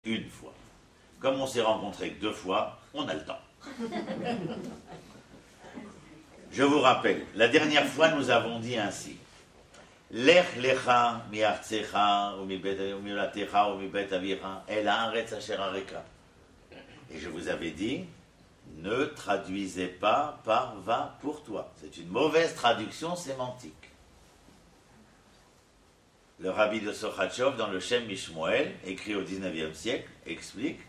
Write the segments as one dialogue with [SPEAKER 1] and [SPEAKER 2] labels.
[SPEAKER 1] une fois. Comme on s'est rencontrés que 2 fois, on a le temps. Je vous rappelle, la dernière fois nous avons dit ainsi. Lech lecha mi artsecha ou mi latecha ou mi bet avira el haaretz asher areka. Et je vous avais dit, ne traduisez pas par va pour toi. C'est une mauvaise traduction sémantique. Le rabbi de Sochatchov, dans le Shem Mishmoel, écrit au 19e siècle, explique,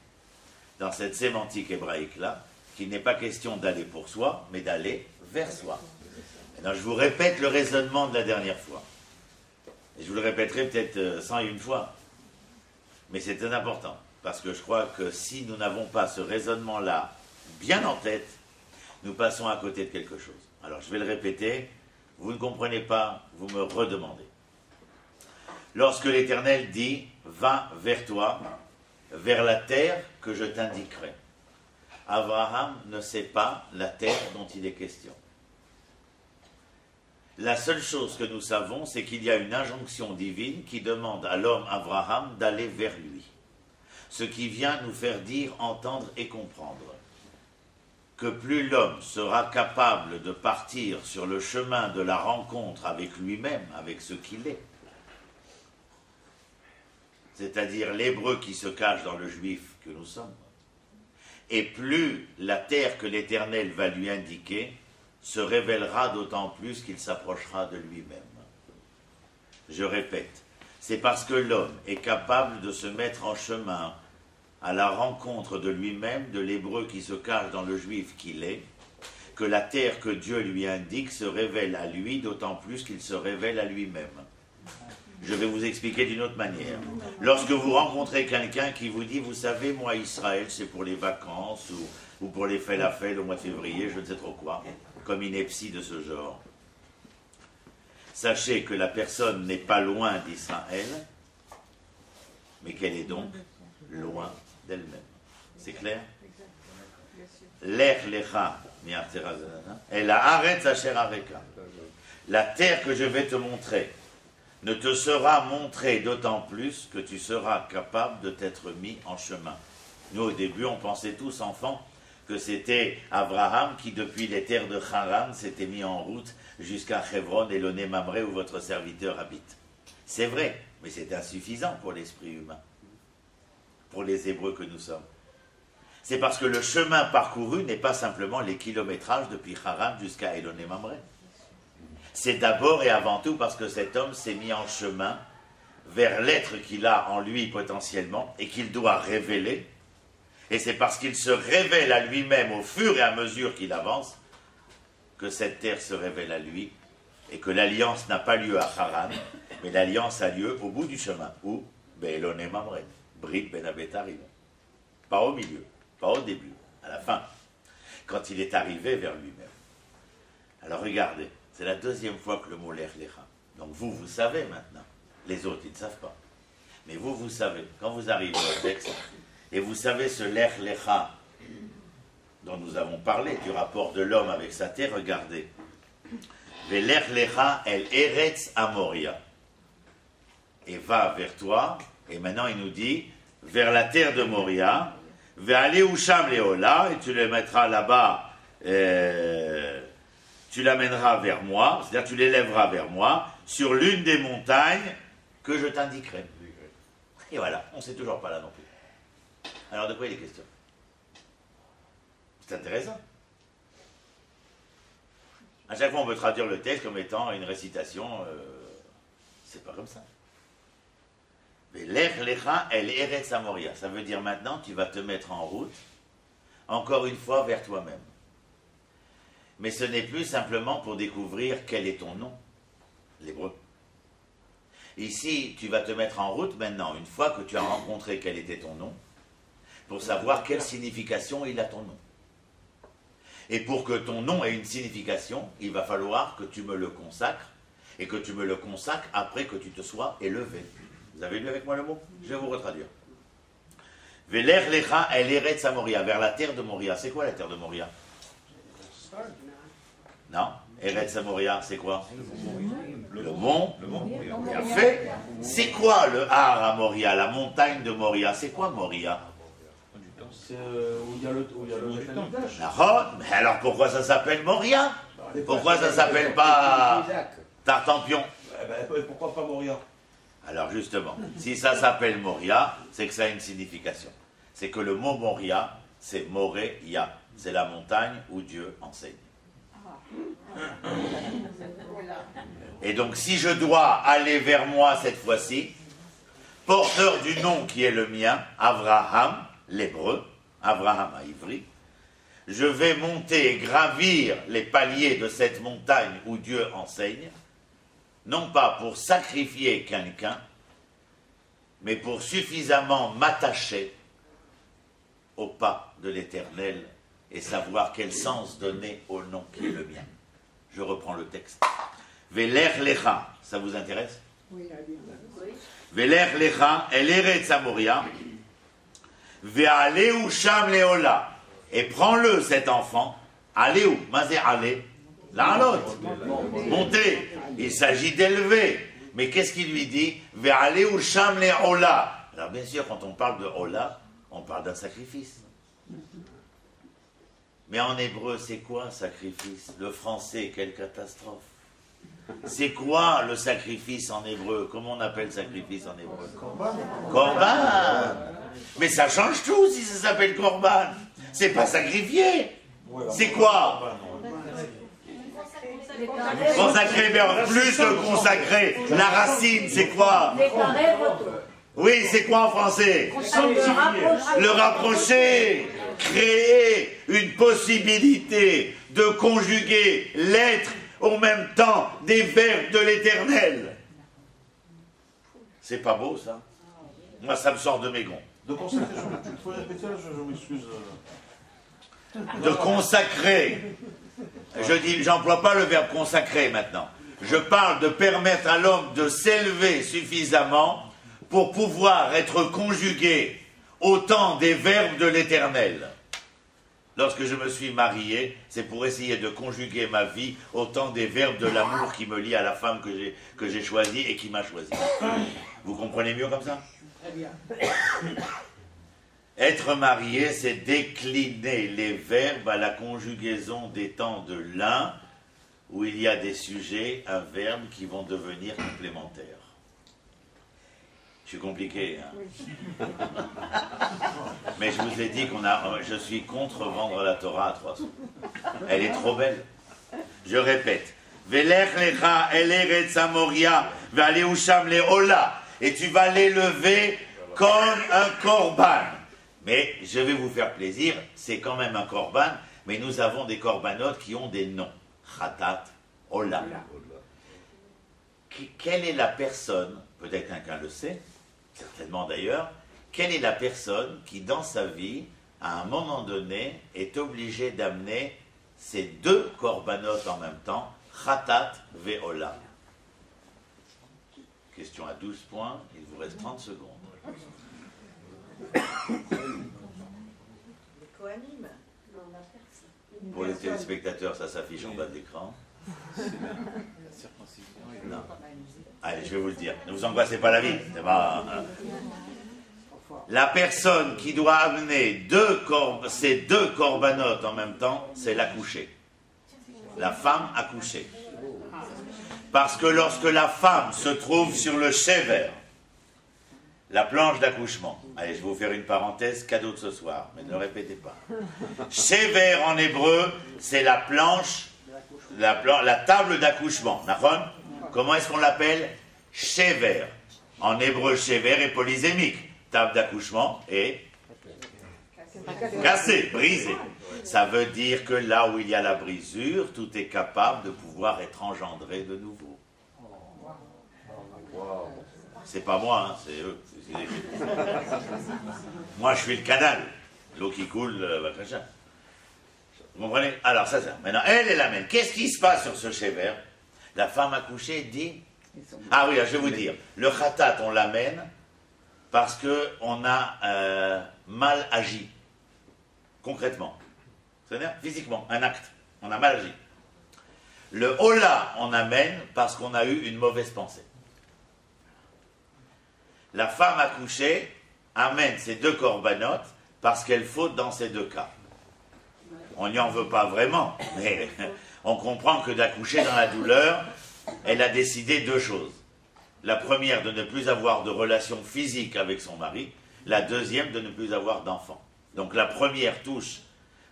[SPEAKER 1] dans cette sémantique hébraïque-là, qu'il n'est pas question d'aller pour soi, mais d'aller vers soi. Maintenant, je vous répète le raisonnement de la dernière fois. Et je vous le répéterai peut-être 101 fois. Mais c'est très important, parce que je crois que si nous n'avons pas ce raisonnement-là bien en tête, nous passons à côté de quelque chose. Alors, je vais le répéter. Vous ne comprenez pas, vous me redemandez. Lorsque l'Éternel dit « Va vers toi, vers la terre que je t'indiquerai », Abraham ne sait pas la terre dont il est question. La seule chose que nous savons, c'est qu'il y a une injonction divine qui demande à l'homme Abraham d'aller vers lui. Ce qui vient nous faire dire, entendre et comprendre que plus l'homme sera capable de partir sur le chemin de la rencontre avec lui-même, avec ce qu'il est, c'est-à-dire l'hébreu qui se cache dans le juif que nous sommes, et plus la terre que l'Éternel va lui indiquer se révélera d'autant plus qu'il s'approchera de lui-même. Je répète, c'est parce que l'homme est capable de se mettre en chemin à la rencontre de lui-même, de l'hébreu qui se cache dans le juif qu'il est, que la terre que Dieu lui indique se révèle à lui, d'autant plus qu'il se révèle à lui-même. Je vais vous expliquer d'une autre manière. Lorsque vous rencontrez quelqu'un qui vous dit, vous savez, moi Israël, c'est pour les vacances ou pour les fêtes au mois de février, je ne sais trop quoi, comme ineptie de ce genre. Sachez que la personne n'est pas loin d'Israël, mais qu'elle est donc loin d'elle-même. C'est clair? Lech lecha mi artsecha el haaretz asher areka. La terre que je vais te montrer ne te sera montrée d'autant plus que tu seras capable de t'être mis en chemin. Nous, au début, on pensait tous, enfants, que c'était Abraham qui, depuis les terres de Haran, s'était mis en route jusqu'à Hebron et l'Oné Mamré où votre serviteur habite. C'est vrai, mais c'est insuffisant pour l'esprit humain, pour les Hébreux que nous sommes. C'est parce que le chemin parcouru n'est pas simplement les kilométrages depuis Haran jusqu'à Eloné Mamré. C'est d'abord et avant tout parce que cet homme s'est mis en chemin vers l'être qu'il a en lui potentiellement et qu'il doit révéler. Et c'est parce qu'il se révèle à lui-même au fur et à mesure qu'il avance que cette terre se révèle à lui et que l'alliance n'a pas lieu à Haran, mais l'alliance a lieu au bout du chemin, où Be'eloné Mamré, Brit Ben Abetarim. Pas au milieu, pas au début, à la fin, quand il est arrivé vers lui-même. Alors regardez. C'est la deuxième fois que le mot lech lecha. Donc vous savez maintenant. Les autres, ils ne savent pas. Mais vous savez. Quand vous arrivez au texte, et vous savez ce lech lecha dont nous avons parlé, du rapport de l'homme avec sa terre, regardez. Ve lech lecha el eretz amoria. Et va vers toi, et maintenant il nous dit, vers la terre de Moria, ve aller usham leola, et tu le mettras là-bas, tu l'amèneras vers moi, c'est-à-dire tu l'élèveras vers moi, sur l'une des montagnes que je t'indiquerai. Et voilà, on ne sait toujours pas là non plus. Alors de quoi il est question? C'est intéressant. À chaque fois on peut traduire le texte comme étant une récitation, c'est pas comme ça. Mais lech lecha el eretz amoria, ça veut dire maintenant tu vas te mettre en route, encore une fois vers toi-même. Mais ce n'est plus simplement pour découvrir quel est ton nom, l'hébreu. Ici, tu vas te mettre en route maintenant, une fois que tu as rencontré quel était ton nom, pour savoir quelle signification il a ton nom. Et pour que ton nom ait une signification, il va falloir que tu me le consacres, et que tu me le consacres après que tu te sois élevé. Vous avez lu avec moi le mot? Je vais vous retraduire. Velech lecha el eretz Moria, vers la terre de Moria. C'est quoi la terre de Moria? Non, Eretz Moria, c'est quoi? Le mont.
[SPEAKER 2] Moria.
[SPEAKER 1] Fait. C'est quoi le Har à Moria, la montagne de Moria? C'est quoi Moria?
[SPEAKER 2] C'est où il y a le
[SPEAKER 1] Mais alors pourquoi ça s'appelle Moria? Pourquoi ça s'appelle pas Tartampion?
[SPEAKER 2] Pourquoi pas Moria?
[SPEAKER 1] Alors justement, si ça s'appelle Moria, c'est que ça a une signification. C'est que le mot Moria, c'est Moréia. C'est la montagne où Dieu enseigne. Et donc si je dois aller vers moi cette fois-ci, porteur du nom qui est le mien, Abraham, l'hébreu, Abraham à Ivry, je vais monter et gravir les paliers de cette montagne où Dieu enseigne, non pas pour sacrifier quelqu'un, mais pour suffisamment m'attacher au pas de l'Éternel et savoir quel sens donner au nom qui est le mien. Je reprends le texte. Veler lecha, ça vous intéresse?
[SPEAKER 3] Oui,
[SPEAKER 1] Veler lecha, el eretz Moria, ve'aleu sham leola, et prends-le cet enfant, aleu, mazé ale, la'alot, monter, il s'agit d'élever, mais qu'est-ce qu'il lui dit? Ve'aleu sham leola. Alors bien sûr, quand on parle de ola, on parle d'un sacrifice. Mais en hébreu, c'est quoi un sacrifice? Le français, quelle catastrophe. C'est quoi le sacrifice en hébreu? Comment on appelle sacrifice en hébreu? Korban. Mais ça change tout si ça s'appelle korban. C'est pas sacrifié. C'est quoi? Consacré, mais en plus de consacré, la racine, c'est quoi? Oui, c'est quoi en français? Le rapprocher. Créer une possibilité de conjuguer l'être au même temps des verbes de l'Éternel. C'est pas beau ça? Moi ça me sort de mes gonds.
[SPEAKER 2] De consacrer, tu peux répéter là, je m'excuse.
[SPEAKER 1] De consacrer. Je dis, j'emploie pas le verbe consacrer maintenant. Je parle de permettre à l'homme de s'élever suffisamment pour pouvoir être conjugué au temps des verbes de l'Éternel. Lorsque je me suis marié, c'est pour essayer de conjuguer ma vie au temps des verbes de l'amour qui me lie à la femme que j'ai choisie et qui m'a choisi. Vous comprenez mieux comme ça?
[SPEAKER 3] Très bien.
[SPEAKER 1] Être marié, c'est décliner les verbes à la conjugaison des temps de l'un, où il y a des sujets, un verbe qui vont devenir complémentaires. Je suis compliqué, hein? Mais je vous ai dit je suis contre vendre la Torah à 3 sous. Elle est trop belle. Je répète. Velech lecha el eretz Moria ve'aleu sham leola. Et tu vas l'élever comme un korban. Mais je vais vous faire plaisir, c'est quand même un korban, mais nous avons des korbanotes qui ont des noms. Khatat, Ola. Quelle est la personne, peut-être quelqu'un le sait, certainement d'ailleurs, quelle est la personne qui dans sa vie, à un moment donné, est obligée d'amener ces deux corbanotes en même temps, Khatat ve'ola? Question à 12 points, il vous reste 30 secondes. Pour les téléspectateurs, ça s'affiche en bas de l'écran. Non. Allez, je vais vous le dire. Ne vous angoissez pas la vie. La personne qui doit amener ces deux corbanotes en même temps, c'est l'accouchée. La femme accouchée. Parce que lorsque la femme se trouve sur le shever, la planche d'accouchement. Allez, je vais vous faire une parenthèse, cadeau de ce soir, mais ne le répétez pas. Shever en hébreu, c'est la planche, la table d'accouchement. Comment est-ce qu'on l'appelle? Shever. En hébreu, shever est polysémique. Table d'accouchement est cassée, brisée. Ça veut dire que là où il y a la brisure, tout est capable de pouvoir être engendré de nouveau. C'est pas moi, hein, c'est eux. Moi, je suis le canal. L'eau qui coule, vous comprenez? Alors, ça. Maintenant, elle l'amène. Qu'est-ce qui se passe sur ce shever? La femme accouchée dit... Ah oui, je vais vous dire. Le khatat, on l'amène parce qu'on a mal agi. Concrètement. C'est-à-dire physiquement, un acte. On a mal agi. Le Ola, on amène parce qu'on a eu une mauvaise pensée. La femme accouchée amène ses 2 corbanotes parce qu'elle faute dans ces 2 cas. On n'y en veut pas vraiment, mais on comprend que d'accoucher dans la douleur, elle a décidé 2 choses. La première, de ne plus avoir de relation physique avec son mari. La deuxième, de ne plus avoir d'enfant. Donc la première touche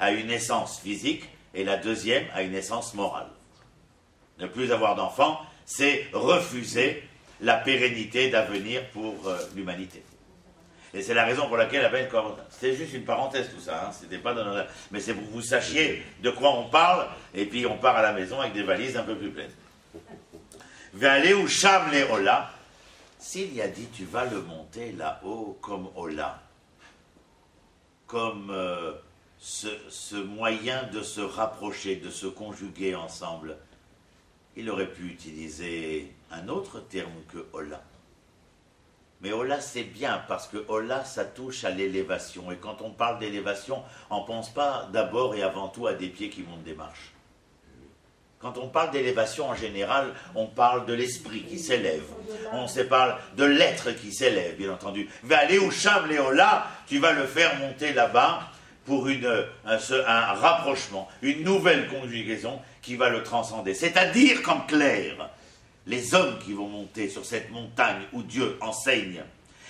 [SPEAKER 1] à une essence physique et la deuxième à une essence morale. Ne plus avoir d'enfant, c'est refuser la pérennité d'avenir pour l'humanité. Et c'est la raison pour laquelle la peine commence. C'était juste une parenthèse tout ça, hein. C'était pas dans... mais c'est pour que vous sachiez de quoi on parle, et puis on part à la maison avec des valises un peu plus pleines. Ve'aleh ou sham le Ola, s'il y a dit tu vas le monter là-haut comme Ola, comme ce moyen de se rapprocher, de se conjuguer ensemble, il aurait pu utiliser un autre terme que Ola. Mais Ola, c'est bien, parce que Ola, ça touche à l'élévation. Et quand on parle d'élévation, on ne pense pas d'abord et avant tout à des pieds qui montent des marches. Quand on parle d'élévation en général, on parle de l'esprit qui s'élève. On se parle de l'être qui s'élève, bien entendu. Va aller au Sham Léola, tu vas le faire monter là-bas pour un rapprochement, une nouvelle conjugaison qui va le transcender. C'est-à-dire qu'en clair, les hommes qui vont monter sur cette montagne où Dieu enseigne,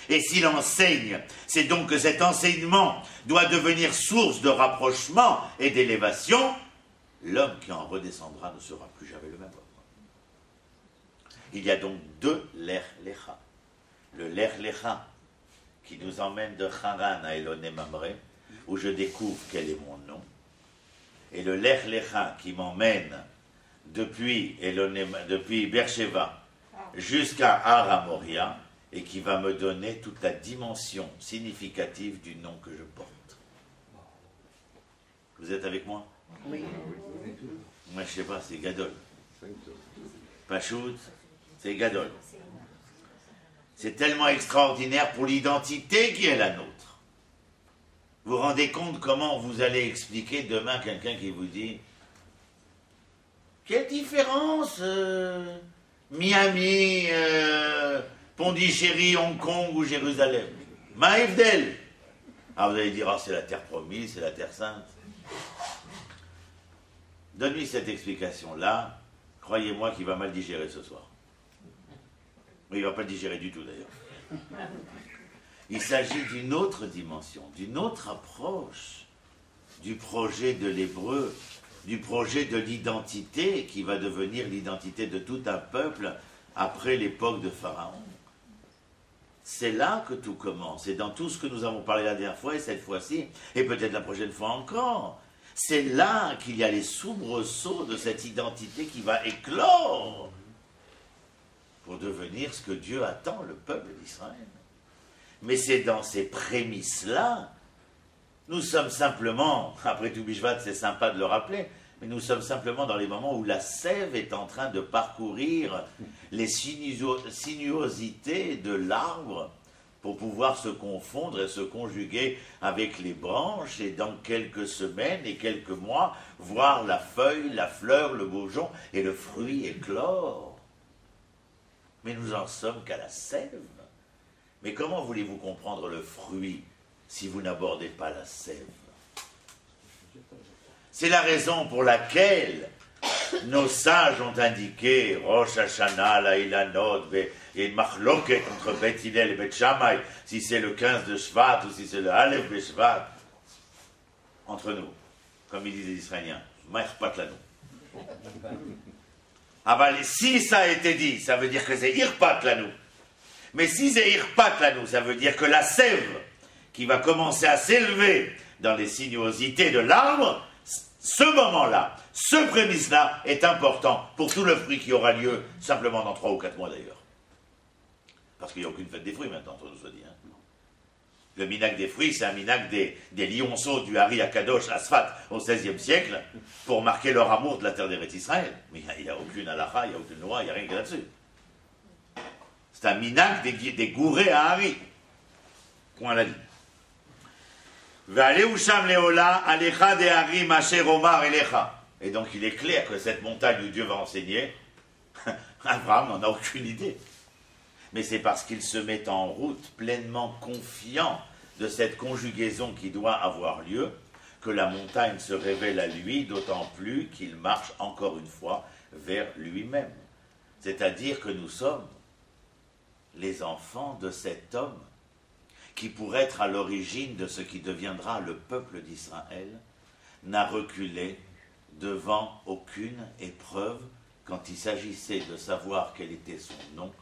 [SPEAKER 1] et s'il enseigne, c'est donc que cet enseignement doit devenir source de rapprochement et d'élévation. L'homme qui en redescendra ne sera plus jamais le même homme. Il y a donc 2 Lech Lecha. Le Lech Lecha qui nous emmène de Haran à Eloné Mamré, où je découvre quel est mon nom, et le Lech Lecha qui m'emmène depuis Beersheba jusqu'à Aramoria, et qui va me donner toute la dimension significative du nom que je porte. Vous êtes avec moi?
[SPEAKER 3] Oui.
[SPEAKER 1] Moi, je ne sais pas, c'est Gadol. Pachout, c'est Gadol. C'est tellement extraordinaire pour l'identité qui est la nôtre. Vous vous rendez compte comment vous allez expliquer demain quelqu'un qui vous dit quelle différence Miami, Pondichéry, Hong Kong ou Jérusalem? Maïfdel. Ah, vous allez dire, c'est la terre promise, c'est la terre sainte. Donne-lui cette explication-là, croyez-moi qu'il va mal digérer ce soir. Mais il ne va pas le digérer du tout d'ailleurs. Il s'agit d'une autre dimension, d'une autre approche du projet de l'hébreu, du projet de l'identité qui va devenir l'identité de tout un peuple après l'époque de Pharaon. C'est là que tout commence, et dans tout ce que nous avons parlé la dernière fois et cette fois-ci, et peut-être la prochaine fois encore. C'est là qu'il y a les soubresauts de cette identité qui va éclore pour devenir ce que Dieu attend, le peuple d'Israël. Mais c'est dans ces prémices-là, nous sommes simplement, après tout Bishvat, c'est sympa de le rappeler, mais nous sommes simplement dans les moments où la sève est en train de parcourir les sinuosités de l'arbre pour pouvoir se confondre et se conjuguer avec les branches, et dans quelques semaines et quelques mois, voir la feuille, la fleur, le bourgeon et le fruit éclore. Mais nous en sommes qu'à la sève. Mais comment voulez-vous comprendre le fruit si vous n'abordez pas la sève? C'est la raison pour laquelle nos sages ont indiqué Rosh Hashanah, la Ilanot, il y a une machloket entre Beth Hillel et Beth Shammai, si c'est le 15 de Shvat ou si c'est le Aleph de Shvat, entre nous, comme ils disent les Israéliens, Maïrpat Lanou. Ah ben, si ça a été dit, ça veut dire que c'est Irpat Lanou. Mais si c'est Irpat Lanou, ça veut dire que la sève qui va commencer à s'élever dans les sinuosités de l'arbre, ce moment-là, ce prémisse-là est important pour tout le fruit qui aura lieu simplement dans 3 ou 4 mois d'ailleurs. Parce qu'il n'y a aucune fête des fruits maintenant, entre nous soit dit. Hein. Le minag des fruits, c'est un minag des lionceaux du Hari Akadosh Asfat au XVIe siècle pour marquer leur amour de la terre d'Eretz Israël. Mais il n'y a aucune halakha, il n'y a aucune loi, il n'y a rien que là-dessus. C'est un minag des gourés à Hari. Point l'a dit. Ve'aleh usham leola alecha de harim asher omar elecha. Et donc il est clair que cette montagne où Dieu va enseigner, Abraham n'en a aucune idée. Mais c'est parce qu'il se met en route pleinement confiant de cette conjugaison qui doit avoir lieu, que la montagne se révèle à lui, d'autant plus qu'il marche encore une fois vers lui-même. C'est-à-dire que nous sommes les enfants de cet homme qui, pour être à l'origine de ce qui deviendra le peuple d'Israël, n'a reculé devant aucune épreuve quand il s'agissait de savoir quel était son nom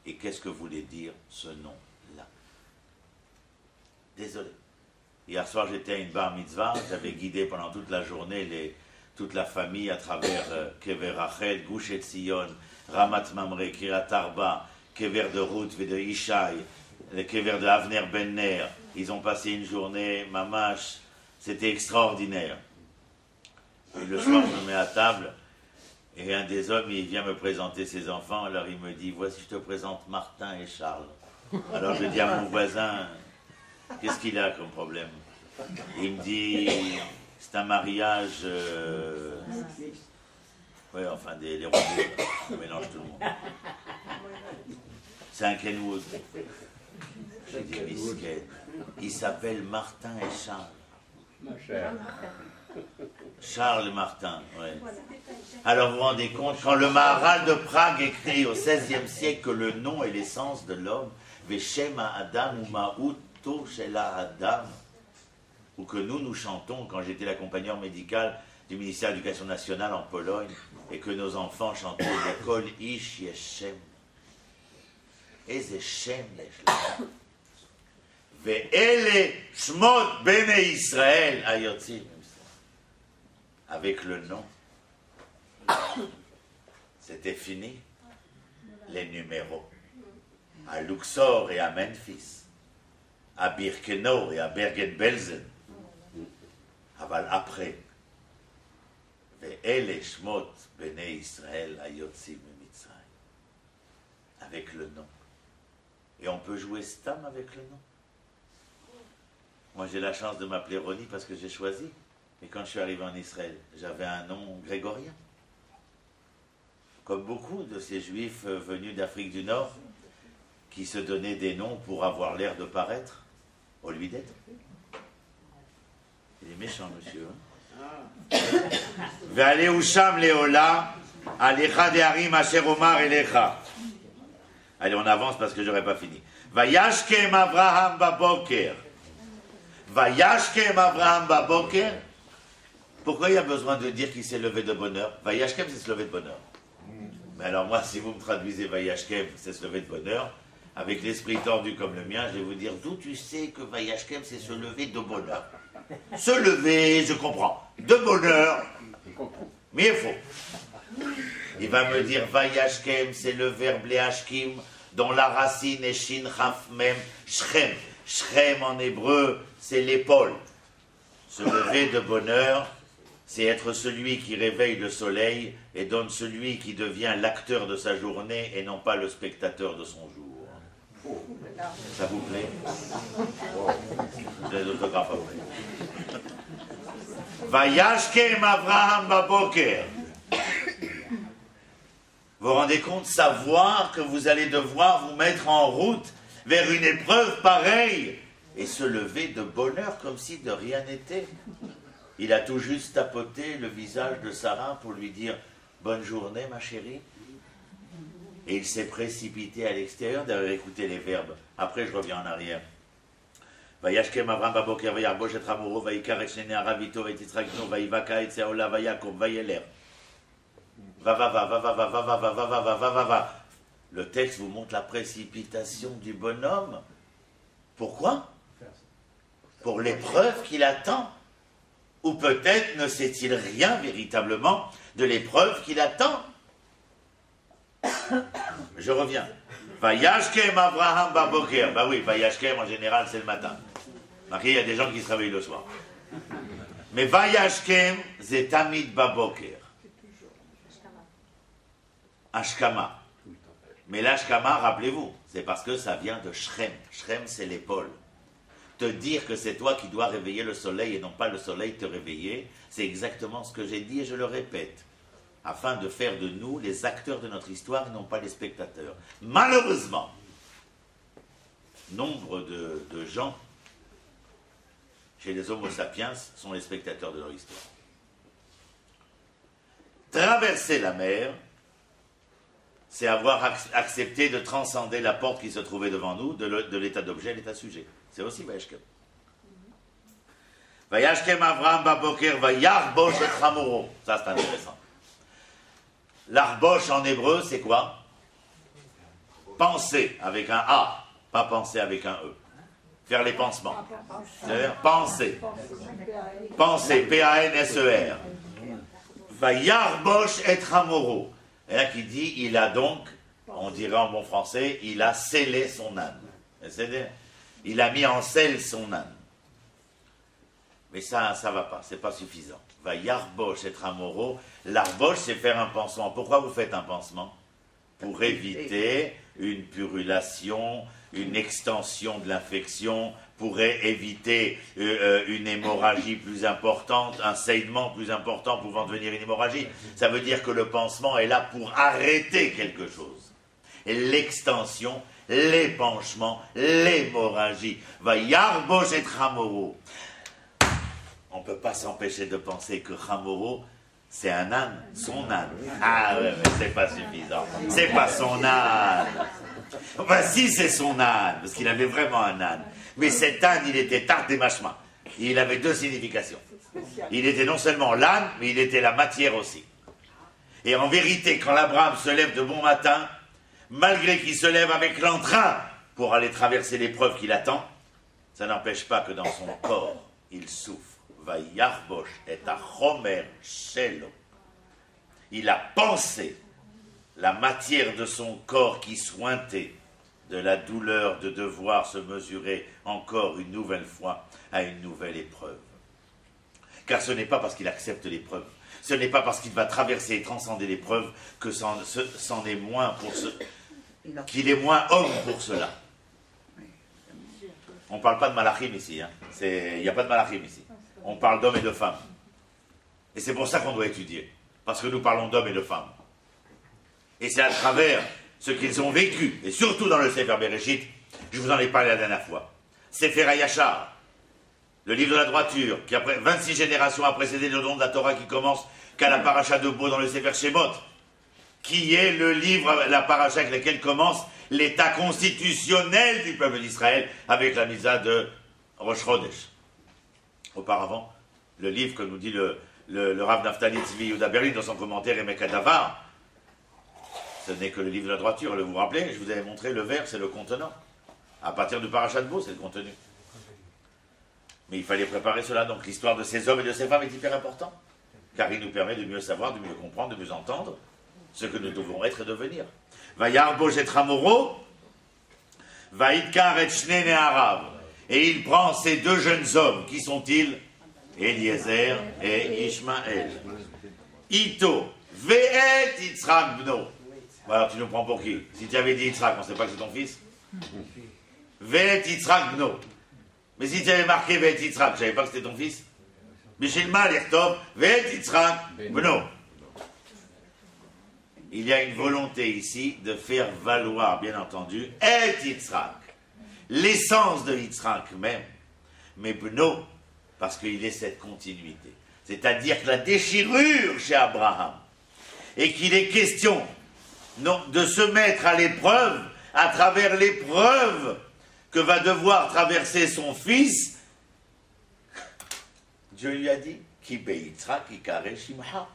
[SPEAKER 1] et qu'est-ce que voulait dire ce nom-là. Désolé. Hier soir, j'étais à une bar mitzvah, j'avais guidé pendant toute la journée toute la famille à travers Kever Rachel, Gush Etzion, Ramat Mamre, Kiryat Arba, Kever de Ruth et de Ishaï, le Kever de Avner Ben Ner. Ils ont passé une journée, mamash, c'était extraordinaire. Et le soir, je me mets à table, et un des hommes, il vient me présenter ses enfants, alors il me dit, voici, je te présente Martin et Charles. Alors je dis à mon voisin, qu'est-ce qu'il a comme problème? Il me dit, c'est un mariage, oui, enfin, les robots, on mélange tout le monde. C'est un Kenwood. J'ai dit, Misken, il s'appelle Martin et Charles.
[SPEAKER 3] Ma chère.
[SPEAKER 1] Charles et Martin, oui. Alors vous vous rendez compte, quand le Maharal de Prague écrit au XVIe siècle que le nom est l'essence de l'homme, Veshema Adam ou Ma'uto Shela Adam, ou que nous chantons quand j'étais l'accompagneur médical du ministère de l'Éducation nationale en Pologne, et que nos enfants chantaient Kol Ish Yeshem. Eze Shem Yesh Lach. Ve'ele Shmot Bene Israël Ayotzim. Avec le nom, c'était fini, les numéros. À Luxor et à Memphis, à Birkenau et à Bergen-Belsen. Après, Ve'ele Shmot Bene Israël Ayotzim Mitzrayim. Avec le nom. Et on peut jouer Stam avec le nom. Moi j'ai la chance de m'appeler Ronnie parce que j'ai choisi. Et quand je suis arrivé en Israël, j'avais un nom grégorien. Comme beaucoup de ces juifs venus d'Afrique du Nord, qui se donnaient des noms pour avoir l'air de paraître, au lieu d'être. Il est méchant, monsieur. Ve'ale usham leola, alecha de'arim asher omar elecha. Allez, on avance parce que j'aurais pas fini. Vayashkem Avraham baboker. Vayashkem Avraham baboker. Pourquoi il y a besoin de dire qu'il s'est levé de bonne heure? Vayashkem, c'est se lever de bonne heure. Mais alors moi, si vous me traduisez Vayashkem, c'est se lever de bonne heure, avec l'esprit tordu comme le mien, je vais vous dire, d'où tu sais que Vayashkem, c'est se lever de bonne heure? Se lever, je comprends. De bonne heure, mais il faut. Il va me dire, Vayashkem, c'est le verbe leashkim, dont la racine est shin, chaf, mem, shrem. Shrem en hébreu, c'est l'épaule. Se lever de bonne heure, c'est être celui qui réveille le soleil et donne celui qui devient l'acteur de sa journée et non pas le spectateur de son jour. Ça vous plaît? Vous avez l'autographe après. Vayashkem Avraham baboker. Vous vous rendez compte, savoir que vous allez devoir vous mettre en route vers une épreuve pareille et se lever de bonne heure comme si de rien n'était. Il a tout juste tapoté le visage de Sarah pour lui dire « Bonne journée, ma chérie ». Et il s'est précipité à l'extérieur d'avoir écouté les verbes. Après, je reviens en arrière. Vayashkem Avram baboker vayarbosh et Hamoro vayikar et shnei ne'arav ito vayititzrakno vayivaka et Seola vayakom vayeler. Va. Le texte vous montre la précipitation du bonhomme. Pourquoi? Pour l'épreuve qu'il attend. Ou peut-être ne sait-il rien véritablement de l'épreuve qu'il attend. Je reviens. Vayashkem Avraham baboker. Bah oui, Vayashkem en général c'est le matin. Marqué, il y a des gens qui se réveillent le soir. Mais Vayashkem, c'est Tamid baboker. Ashkama. Mais l'Ashkama, rappelez-vous, c'est parce que ça vient de Shrem. Shrem, c'est l'épaule. te dire que c'est toi qui dois réveiller le soleil et non pas le soleil te réveiller, c'est exactement ce que j'ai dit et je le répète, afin de faire de nous les acteurs de notre histoire et non pas les spectateurs. Malheureusement, nombre de gens chez les Homo sapiens sont les spectateurs de leur histoire. Traverser la mer, c'est avoir accepté de transcender la porte qui se trouvait devant nous, de l'état d'objet à l'état sujet. C'est aussi Vayashkem. Vayashkem Avraham Baboker Vayarbosh et Hamoro. Ça, c'est intéressant. L'arbosh en hébreu, c'est quoi? Penser avec un A, pas penser avec un E. Faire les pansements. C'est-à-dire penser. Penser, P-A-N-S-E-R. Vayarbosh et Hamoro. Et là qui dit, il a donc, on dirait en bon français, il a scellé son âne. C'est-à-dire, il a mis en selle son âne. Mais ça va pas, c'est pas suffisant. Vayarbosh et Hamoro. L'arbosh, c'est faire un pansement. Pourquoi vous faites un pansement? Pour éviter une purulation, une extension de l'infection, pour éviter une hémorragie plus importante, un saignement plus important pouvant devenir une hémorragie. Ça veut dire que le pansement est là pour arrêter quelque chose. Et l'extension, l'épanchement, l'hémorragie. Vayarbosh et Hamoro. On ne peut pas s'empêcher de penser que Hamoro, c'est un âne, son âne. Ah ouais, mais c'est pas suffisant. C'est pas son âne. Enfin, si, c'est son âne, parce qu'il avait vraiment un âne. Mais cet âne, il était tardé machma. Il avait deux significations. Il était non seulement l'âne, mais il était la matière aussi. Et en vérité, quand l'Abraham se lève de bon matin, malgré qu'il se lève avec l'entrain pour aller traverser l'épreuve qui l'attend, ça n'empêche pas que dans son corps, il souffre. Vayarbosh et achomer shelo. Il a pensé la matière de son corps qui sointait de la douleur de devoir se mesurer encore une nouvelle fois à une nouvelle épreuve. Car ce n'est pas parce qu'il accepte l'épreuve, ce n'est pas parce qu'il va traverser et transcender l'épreuve que c'en est moins pour qu'il est moins homme pour cela. On ne parle pas de malachim ici, hein. Il n'y a pas de malachim ici. On parle d'hommes et de femmes. Et c'est pour ça qu'on doit étudier. Parce que nous parlons d'hommes et de femmes. Et c'est à travers ce qu'ils ont vécu, et surtout dans le Sefer Bereshit, je vous en ai parlé la dernière fois. Sefer HaYashar, le livre de la droiture, qui après 26 générations a précédé le don de la Torah qui commence qu'à la paracha de Bo dans le Sefer Shemot, qui est le livre, la paracha avec laquelle commence l'état constitutionnel du peuple d'Israël avec la misa de Rosh Chodesh. Auparavant, le livre que nous dit le Rav Naftali Tzvi Yehuda Berlin dans son commentaire Emek Hadavar, ce n'est que le livre de la droiture. Vous vous rappelez, je vous avais montré le vers, c'est le contenant. À partir du parachat de Bo, c'est le contenu. Mais il fallait préparer cela. Donc l'histoire de ces hommes et de ces femmes est hyper importante. Car il nous permet de mieux savoir, de mieux comprendre, de mieux entendre ce que nous devons être et devenir. Vayarbosh et Hamoro, Vaïdkar et Shnei Neharav. Et il prend ces deux jeunes hommes. Qui sont-ils? Eliezer et Ishmaël. Ito, Ve'et Yitzhak Bno. Alors tu nous prends pour qui? Si tu avais dit Yitzhak, on ne sait pas que c'est ton fils? Ve'et Yitzhak Bno. Mais si tu avais marqué Ve'et Yitzhak, je ne savais pas que c'était ton fils? Mishilma l'Irtov, Ve'et Yitzhak Bno. Il y a une volonté ici de faire valoir, bien entendu, Et Yitzhak. L'essence de Yitzhak même, mais Bno, parce qu'il est cette continuité. C'est-à-dire que la déchirure chez Abraham, et qu'il est question de se mettre à l'épreuve, à travers l'épreuve que va devoir traverser son fils, Dieu lui a dit, Ki be Yitzhak ikare shimcha.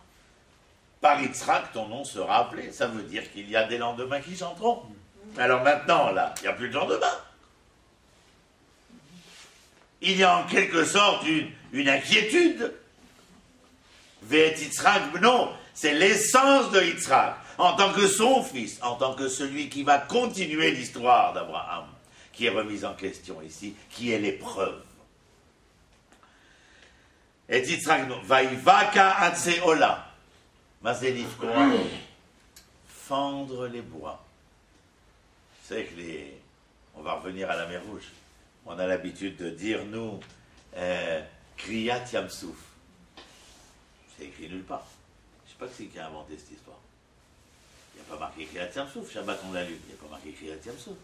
[SPEAKER 1] Par Yitzhak, ton nom sera appelé. Ça veut dire qu'il y a des lendemains qui chanteront. Alors maintenant, là, il n'y a plus de lendemain. Il y a en quelque sorte une inquiétude. Ve'et Yitzhak Bno, c'est l'essence de Yitzhak, en tant que son fils, en tant que celui qui va continuer l'histoire d'Abraham, qui est remise en question ici, qui est l'épreuve. Et Yitzhak Bno, Vaïvaka Atseola, Mazenif Koa, fendre les bois. C'est que on va revenir à la mer Rouge. On a l'habitude de dire, nous, Kriyat Yamsouf. C'est écrit nulle part. Je ne sais pas qui a inventé cette histoire. Il n'y a pas marqué Kriyat Yamsouf. Shabbat, on l'a lu. Il n'y a pas marqué Kriyat Yamsouf.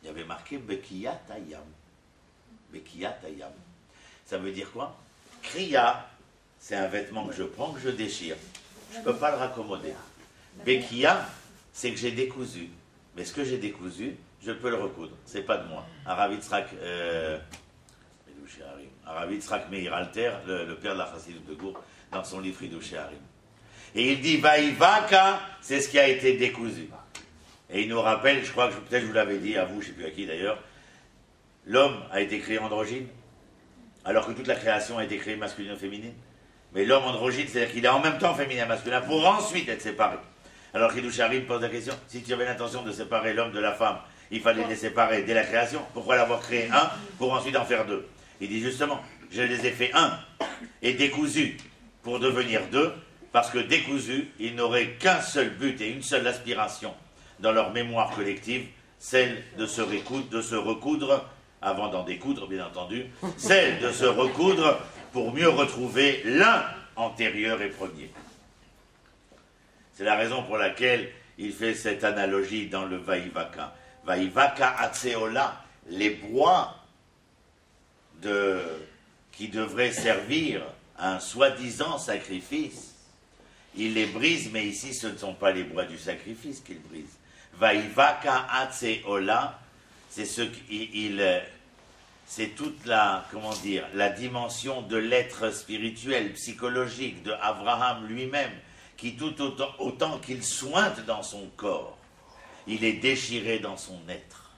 [SPEAKER 1] Il y avait marqué Bekiyat Hayam. Bekiyat Hayam. Ça veut dire quoi? Kriya, c'est un vêtement que je prends, que je déchire. Je ne peux pas le raccommoder. Bekia, c'est que j'ai décousu. Mais ce que j'ai décousu, je peux le recoudre. C'est pas de moi. Arav Yitzhak Meir Alter, le père de la Chassidut de Gour, dans son livre Hiddushei Harim. Et il dit, Vaïvaka, c'est ce qui a été décousu. Et il nous rappelle, je crois que peut-être je vous l'avais dit à vous, je ne sais plus à qui d'ailleurs, l'homme a été créé androgyne, alors que toute la création a été créée masculine ou féminine. Mais l'homme androgyne, c'est-à-dire qu'il est en même temps féminin et masculin pour ensuite être séparé. Alors Hiddushei Harim pose la question, si tu avais l'intention de séparer l'homme de la femme, il fallait les séparer dès la création, pourquoi l'avoir créé un pour ensuite en faire deux? Il dit justement, je les ai fait un et décousus pour devenir deux, parce que décousus, ils n'auraient qu'un seul but et une seule aspiration dans leur mémoire collective, celle de se recoudre, avant d'en découdre bien entendu, celle de se recoudre pour mieux retrouver l'un antérieur et premier. C'est la raison pour laquelle il fait cette analogie dans le Vaïvaka. Vaïvaka Atseola, les bois qui devraient servir à un soi-disant sacrifice, il les brise, mais ici ce ne sont pas les bois du sacrifice qu'il brise. Vaïvaka Atseola, c'est toute la dimension de l'être spirituel, psychologique de Abraham lui-même, qui tout autant qu'il sointe dans son corps, il est déchiré dans son être.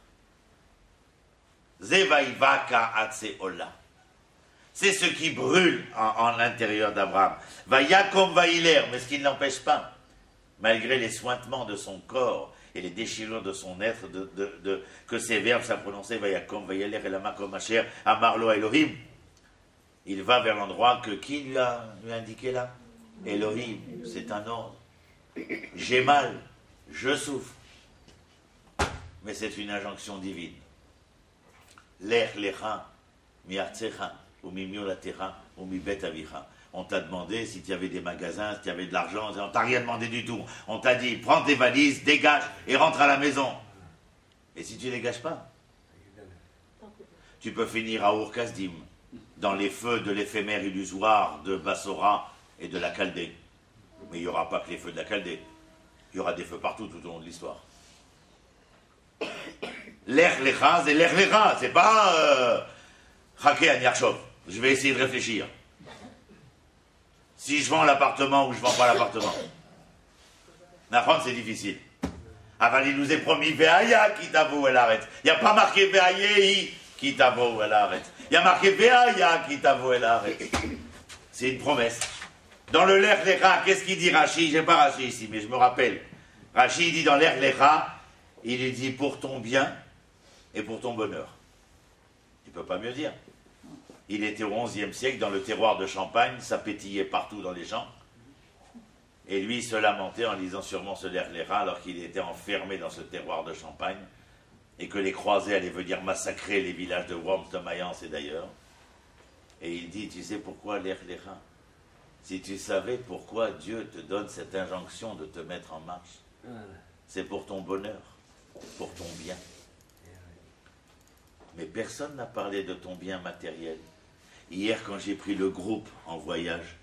[SPEAKER 1] Zevaïvaka Atseola. C'est ce qui brûle en l'intérieur d'Abraham. Vayakom Vaïler, mais ce qui ne l'empêche pas, malgré les sointements de son corps et les déchirures de son être, que ces verbes soient prononcés, Vayakom Vaïler et Lamakom Asher, Amarlo Elohim, il va vers l'endroit que qui lui a indiqué là? Elohim, c'est un ordre. J'ai mal, je souffre. Mais c'est une injonction divine. Lech lecha, mi artsecha, ou mi miolatecha, ou mi bet avicha. On t'a demandé si tu avais des magasins, si tu avais de l'argent, on t'a rien demandé du tout. On t'a dit, prends tes valises, dégage et rentre à la maison. Et si tu ne dégages pas, tu peux finir à Ur-Kasdim, dans les feux de l'éphémère illusoire de Bassora et de la Chaldée. Mais il n'y aura pas que les feux de la Chaldée. Il y aura des feux partout tout au long de l'histoire. L'Ech Lecha, c'est l'Ech Lecha, c'est pas Haké Aniarchov. Je vais essayer de réfléchir. Si je vends l'appartement ou je ne vends pas l'appartement. La France, c'est difficile. Avant, il nous est promis Veaya qui t'avoue, elle arrête. Il n'y a pas marqué Veayi qui t'avoue, elle arrête. Il y a marqué Veaya qui t'avoue, elle arrête. C'est une promesse. Dans le Lech Lecha, qu'est-ce qu'il dit Rashi? Je n'ai pas Rashi ici, mais je me rappelle. Rashi dit dans Lech Lecha, il dit pour ton bien et pour ton bonheur. Tu ne peux pas mieux dire. Il était au XIe siècle, dans le terroir de Champagne, ça pétillait partout dans les champs. Et lui, il se lamentait en lisant sûrement ce Lech Lecha, alors qu'il était enfermé dans ce terroir de Champagne, et que les croisés allaient venir massacrer les villages de Worms, de Mayence et d'ailleurs. Et il dit, tu sais pourquoi Lech Lecha? Si tu savais pourquoi Dieu te donne cette injonction de te mettre en marche, c'est pour ton bonheur, pour ton bien. Mais personne n'a parlé de ton bien matériel. Hier, quand j'ai pris le groupe en voyage,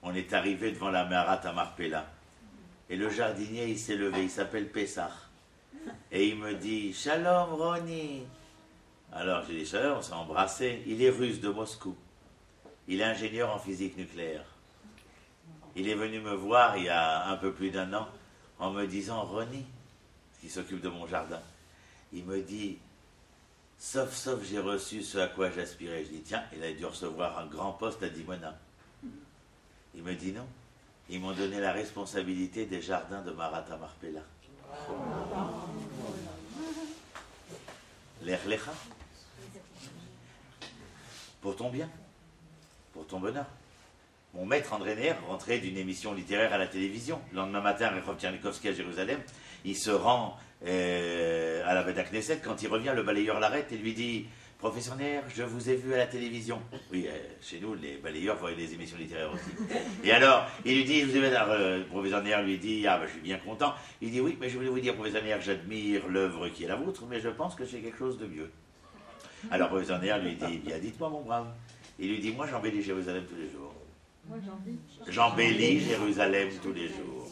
[SPEAKER 1] on est arrivé devant la Meharat à Marpella. Et le jardinier, il s'est levé, il s'appelle Pessah. Et il me dit, Shalom Roni. Alors j'ai dit, Shalom, on s'est embrassé. Il est russe de Moscou. Il est ingénieur en physique nucléaire. Il est venu me voir il y a un peu plus d'1 an en me disant, Roni, qui s'occupe de mon jardin, il me dit, sauf, j'ai reçu ce à quoi j'aspirais. Je dis, tiens, il a dû recevoir un grand poste à Dimona. Il me dit non. Ils m'ont donné la responsabilité des jardins de Marat à Marpella. Lech Lecha. Pour ton bien, pour ton bonheur. Mon maître André Neher rentrait d'une émission littéraire à la télévision. Le lendemain matin, Rehov Tchernikovski à Jérusalem, il se rend à la Beth Knesset. Quand il revient, le balayeur l'arrête et lui dit, Professeur Ner, je vous ai vu à la télévision. Oui, chez nous, les balayeurs voient les émissions littéraires aussi. Et alors, il lui dit, je vous ai vu, le professeur Ner lui dit, ah ben je suis bien content. Il dit, oui, mais je voulais vous dire, professeur Ner, j'admire l'œuvre qui est la vôtre, mais je pense que j'ai quelque chose de mieux. Alors, professeur Ner lui dit, bien, dites-moi mon brave. Il lui dit, moi j'embellis Jérusalem tous les jours. J'embellis Jérusalem tous les jours.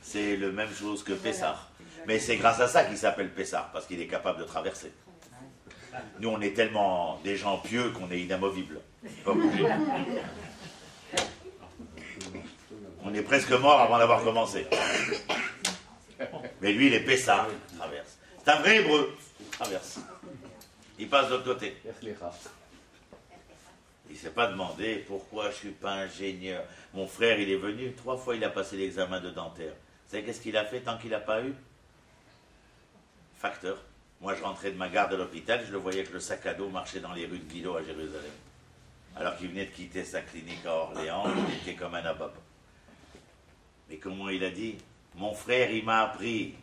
[SPEAKER 1] C'est la même chose que Pessah. Mais c'est grâce à ça qu'il s'appelle Pessah, parce qu'il est capable de traverser. Nous, on est tellement des gens pieux qu'on est inamovibles. Pas bouger. On est presque mort avant d'avoir commencé. Mais lui, il est Pessah, il traverse. C'est un vrai hébreu, il traverse. Il passe de l'autre côté. Il ne s'est pas demandé pourquoi je ne suis pas ingénieur. Mon frère, il est venu, 3 fois il a passé l'examen de dentaire. Vous savez qu'est-ce qu'il a fait tant qu'il n'a pas eu? Facteur. Moi, je rentrais de ma garde à l'hôpital, je le voyais avec le sac à dos marcher dans les rues de Guillot à Jérusalem. Alors qu'il venait de quitter sa clinique à Orléans, il était comme un nabab. Mais comment il a dit? Mon frère, il m'a appris.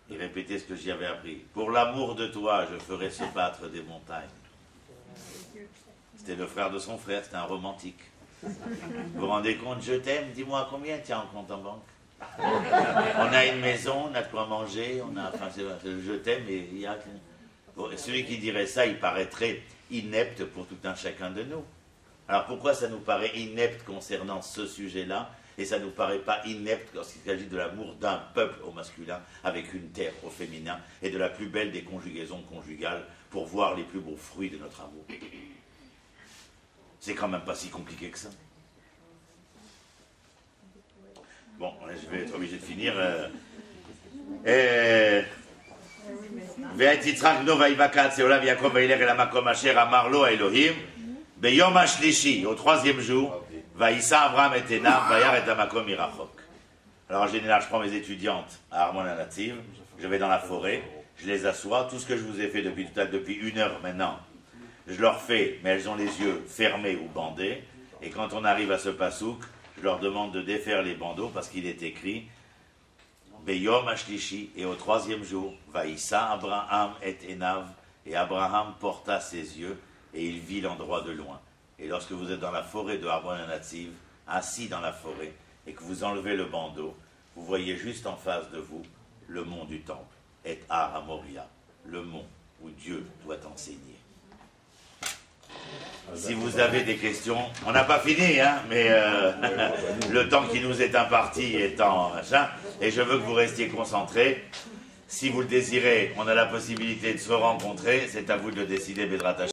[SPEAKER 1] Il répétait ce que j'y avais appris. Pour l'amour de toi, je ferai se battre des montagnes. C'était le frère de son frère, c'était un romantique. Vous vous rendez compte? Je t'aime, dis-moi combien tu as en compte en banque? On a une maison, on a de quoi manger, on a, enfin, je t'aime, et il y a... Bon, celui qui dirait ça, il paraîtrait inepte pour tout un chacun de nous. Alors pourquoi ça nous paraît inepte concernant ce sujet-là, et ça ne nous paraît pas inepte lorsqu'il s'agit de l'amour d'un peuple au masculin avec une terre au féminin, et de la plus belle des conjugaisons conjugales pour voir les plus beaux fruits de notre amour? C'est quand même pas si compliqué que ça. Bon, je vais être obligé de finir. Au 3e jour, alors en général, je prends mes étudiantes à Armon-la-Native, je vais dans la forêt, je les assois, tout ce que je vous ai fait depuis 1 heure maintenant, je leur fais, mais elles ont les yeux fermés ou bandés, et quand on arrive à ce pasouk, je leur demande de défaire les bandeaux parce qu'il est écrit Beyom Ashlishi, et au 3e jour, Vaïssa Abraham et Enav, et Abraham porta ses yeux et il vit l'endroit de loin. Et lorsque vous êtes dans la forêt de Armon-la-Native, assis dans la forêt, et que vous enlevez le bandeau, vous voyez juste en face de vous le mont du temple, et Har Moria, le mont où Dieu doit enseigner. Si vous avez des questions, on n'a pas fini, hein, mais le temps qui nous est imparti étant machin, et je veux que vous restiez concentrés. Si vous le désirez, on a la possibilité de se rencontrer, c'est à vous de le décider, Bédrat Hashem.